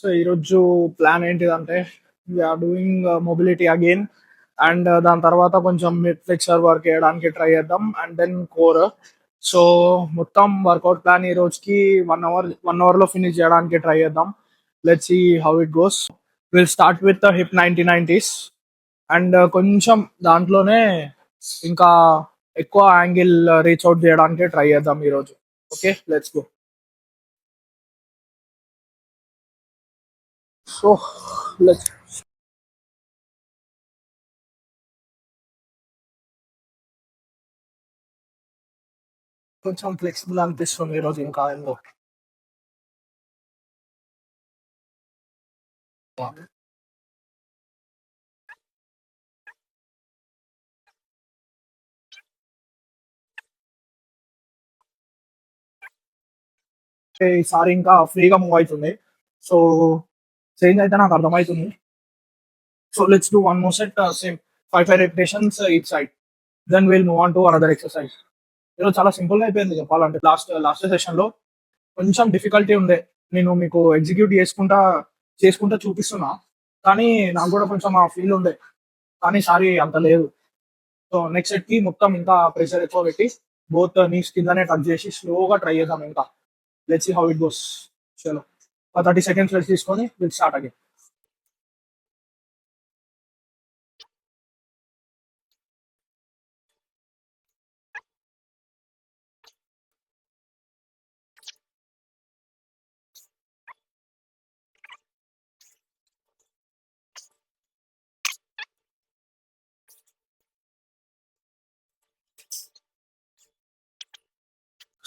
So ఈరోజు plan ఏంటిదంటే we are doing mobility again and దాని తర్వాత కొంచెం ఫ్లెక్సర్ వర్క్ చేయడానికి ట్రై చేద్దాం అండ్ దెన్ కోర్. సో మొత్తం వర్కౌట్ ప్లాన్ ఈ రోజుకి 1 అవర్ లో ఫినిష్ చేయడానికి ట్రై చేద్దాం. Let's see how it goes. Will start with hip 90-90s and కొంచెం దాంట్లోనే ఇంకా ఎక్కువ యాంగిల్ రీచ్ అవుట్ చేయడానికి ట్రై చేద్దాం ఈరోజు. Okay, let's go. So let's కొంచెం ఫ్లెక్సిబుల్ అనిపిస్తుంది ఈరోజు ఇంకా ఎందుకు. ఈసారి ఇంకా ఫ్రీగా మూవ్ అవుతుంది. సో చేంజ్ అయితే నాకు అర్థమవుతుంది. So let's do one more set same 5 repetitions each side. Then we'll move on to another exercise. ఈరోజు చాలా సింపుల్ గా అయిపోయింది చెప్పాలంటే. లాస్ట్ సెషన్ లో కొంచెం డిఫికల్టీ ఉండే. నేను మీకు ఎగ్జిక్యూట్ చేసుకుంటా చూపిస్తున్నా, కానీ నాకు కూడా కొంచెం ఆ ఫీల్ ఉండే, కానీ సారీ అంత లేదు. సో నెక్స్ట్ సెట్ కి మొత్తం ఇంకా ప్రెషర్ ఎక్కువ పెట్టి బోత్ నీస్ కిందనే టచ్ చేసి స్లోగా ట్రై చేద్దాం ఇంకా. Let's see how it goes. చలో 30 seconds రెస్ట్ తీసుకొని విల్ స్టార్ట్ అగైన్.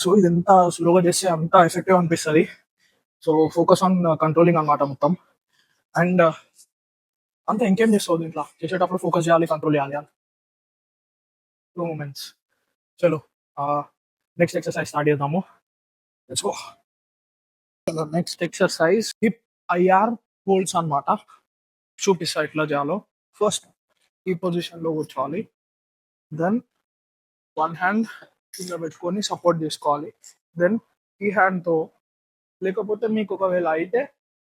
సో ఇది ఎంత స్లోగా చేస్తే అంత ఎఫెక్టివ్ అనిపిస్తుంది. సో ఫోకస్ ఆన్ కంట్రోలింగ్ అన్నమాట మొత్తం. అండ్ అంతే, ఇంకేం చేస్తావు దీంట్లో. చేసేటప్పుడు ఫోకస్ చేయాలి, కంట్రోల్ చేయాలి అని. 2 moments. చలో నెక్స్ట్ ఎక్సర్సైజ్ స్టార్ట్ చేద్దాము. Let's go. Next exercise hip IR holds అన్నమాట. చూపిస్తా ఎట్లా చేయాలో. ఫస్ట్ ఈ పొజిషన్ లో కూర్చోవాలి. దెన్ వన్ హ్యాండ్ కింద పెట్టుకొని సపోర్ట్ చేసుకోవాలి. దెన్ ఈ హ్యాండ్ తో, లేకపోతే మీకు ఒకవేళ అయితే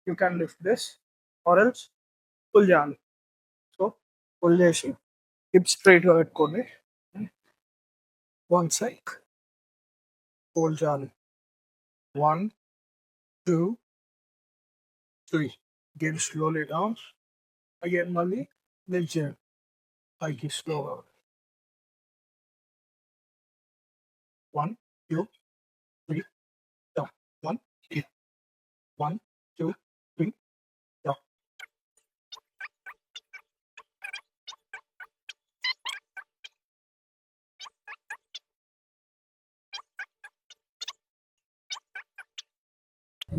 you can lift this or else pull చేయాలి. సో పుల్ చేసి హిప్ స్ట్రైట్ గా పెట్టుకొని వన్ సైడ్ హోల్డ్ చేయాలి. 1, 2, 3. Again slowly down. Again మళ్ళీ లిఫ్ట్ చేయాలి పైకి స్లోగా. 1, 2, 3 down. 1, 2, 1, 2, 3 down.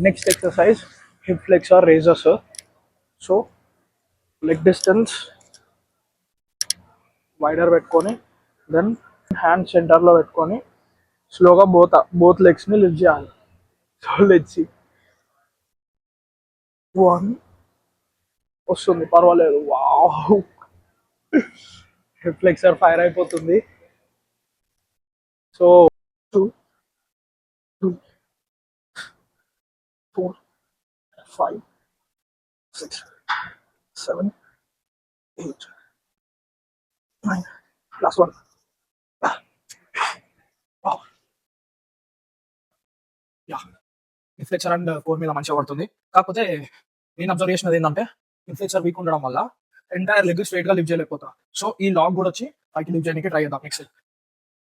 Next exercise hip flexor raisers. So leg distance wider పెట్టుకొని, దెన్ హ్యాండ్ సెంటర్ లో పెట్టుకొని స్లోగా బోత్ లెగ్స్ ని లిఫ్ట్ చేయాలి. So let's see. 1 వస్తుంది, పర్వాలేదు. వావ్, హిప్ ఫ్లెక్సర్ ఫైర్ అయిపోతుంది. So 2, 2, 4, 5, 6, 7, 8, 9. Last one. Wow. Yeah, in flexor and core మీద మంచిగా పడుతుంది. కాకపోతే నేను అబ్జర్వ్ చేసినది ఏంటంటే, ఇన్ఫ్లెక్సర్ వీక్ ఉండడం వల్ల ఎంటైర్ లెగ్ స్ట్రైట్ గా లిఫ్ట్ చేయలేకపోతా. సో ఈ లాగ్ కూడా వచ్చి పైకి లిఫ్ట్ చేయడానికి ట్రై చేద్దాం next.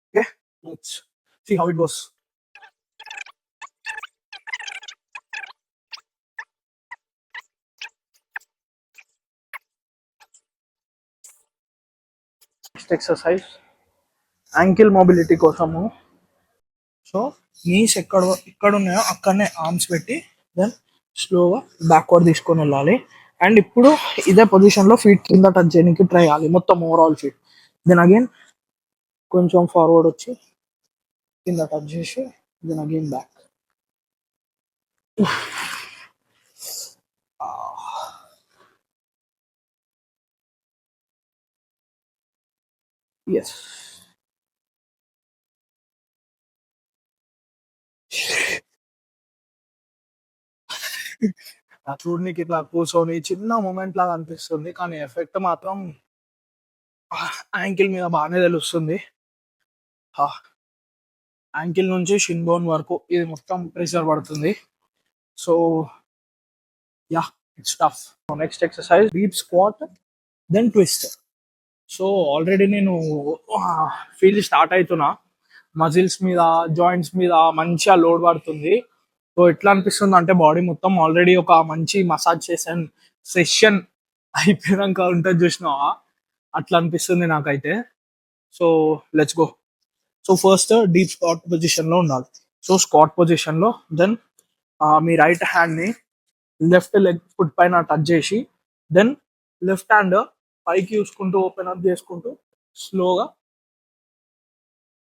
Okay, let's see how it goes. Next exercise ankle mobility కోసము. సో నీస్ ఎక్కడ ఉన్నాయో అక్కడనే ఆర్మ్స్ పెట్టి దెన్ స్లోగా బ్యాక్వర్డ్ తీసుకొని వెళ్ళాలి. అండ్ ఇప్పుడు ఇదే పొజిషన్ లో ఫీట్ కింద టచ్ చేయడానికి ట్రై చేయాలి, మొత్తం ఓవరాల్ ఫీట్. దెన్ అగైన్ కొంచెం ఫార్వర్డ్ వచ్చి కింద టచ్ చేసి దెన్ అగైన్ బ్యాక్. ఎస్, చూడనీకి ఇట్లా కూర్చొని చిన్న మూమెంట్ లాగా అనిపిస్తుంది, కానీ ఎఫెక్ట్ మాత్రం యాంకిల్ మీద బాగానే తెలుస్తుంది. యాంకిల్ నుంచి షిన్ బోన్ వరకు ఇది మొత్తం ప్రెషర్ పడుతుంది. So yeah, it's tough. Next exercise deep squat then twist. So already నేను ఫీల్ స్టార్ట్ అవుతున్నా, మజిల్స్ మీద జాయింట్స్ మీద మంచిగా లోడ్ పడుతుంది. సో ఎట్లా అనిపిస్తుంది అంటే బాడీ మొత్తం ఆల్రెడీ ఒక మంచి మసాజ్ సెషన్ అయిపోయాక ఉంటుంది చూసినావా, అట్లా అనిపిస్తుంది నాకైతే. So let's go. So first deep squat position లో ఉండాలి. సో స్క్వాట్ పొజిషన్ లో దెన్ మీ రైట్ హ్యాండ్ ని లెఫ్ట్ లెగ్ ఫుట్ పైన టచ్ చేసి దెన్ లెఫ్ట్ హ్యాండ్ పైకి చూసుకుంటూ ఓపెన్ అప్ చేసుకుంటూ స్లోగా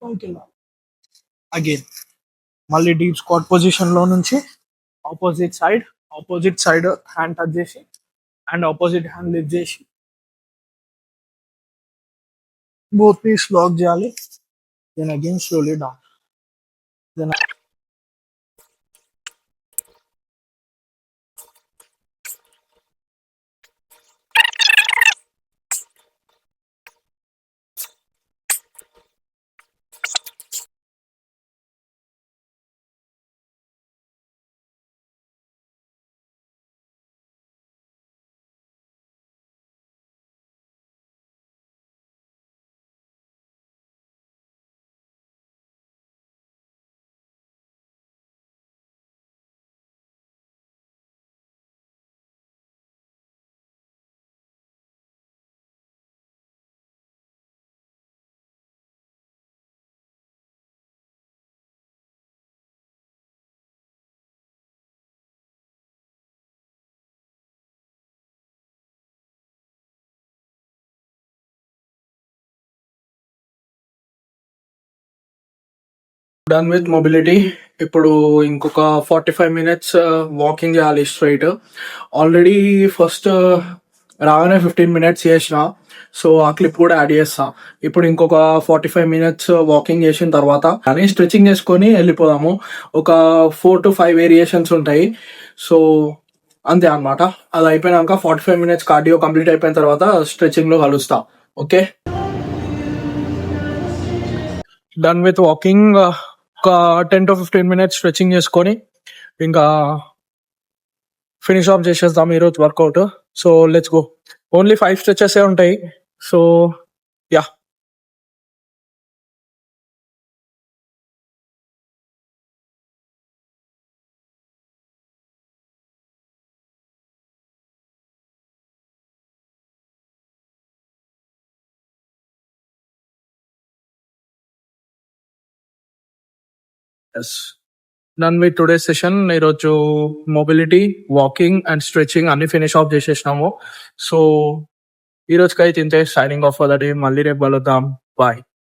పైకి వెళ్ళాలి. అగైన్ మళ్ళీ డీప్ స్క్వాట్ పొజిషన్ లో నుంచి ఆపోజిట్ సైడ్ హ్యాండ్ టచ్ చేసి అండ్ ఆపోజిట్ హ్యాండ్ లిఫ్ట్ చేసి బోత్ పీస్ లాక్ చేయాలి. Then again slowly down. Then done with mobility. ఇప్పుడు ఇంకొక 45 minutes వాకింగ్ చేయాలి స్ట్రైట్. ఆల్రెడీ ఫస్ట్ రాగానే 15 minutes చేసిన, సో ఆ క్లిప్ కూడా యాడ్ చేస్తా. ఇప్పుడు ఇంకొక 45 minutes వాకింగ్ చేసిన తర్వాత కానీ స్ట్రెచింగ్ చేసుకొని వెళ్ళిపోదాము. ఒక 4 to 5 వేరియేషన్స్ ఉంటాయి. సో అంతే అనమాట. అది అయిపోయినాక 45 minutes కార్డియో కంప్లీట్ అయిపోయిన తర్వాత స్ట్రెచింగ్ లో కలుస్తా. Okay, done with walking. ఒక 10 to 15 minutes స్ట్రెచింగ్ చేసుకొని ఇంకా ఫినిష్ ఆఫ్ చేసేద్దాం ఈరోజు workout. So let's go. Only 5 stretches ఉంటాయి. So yeah, yes, done with today session. ఈరోజు మొబిలిటీ, వాకింగ్ అండ్ స్ట్రెచింగ్ అన్ని ఫినిష్ ఆఫ్ చేసేసినాము. సో ఈ రోజుకైతే ఇంతే. Signing off for the day. మళ్ళీ రేపు కలుద్దాం. బాయ్.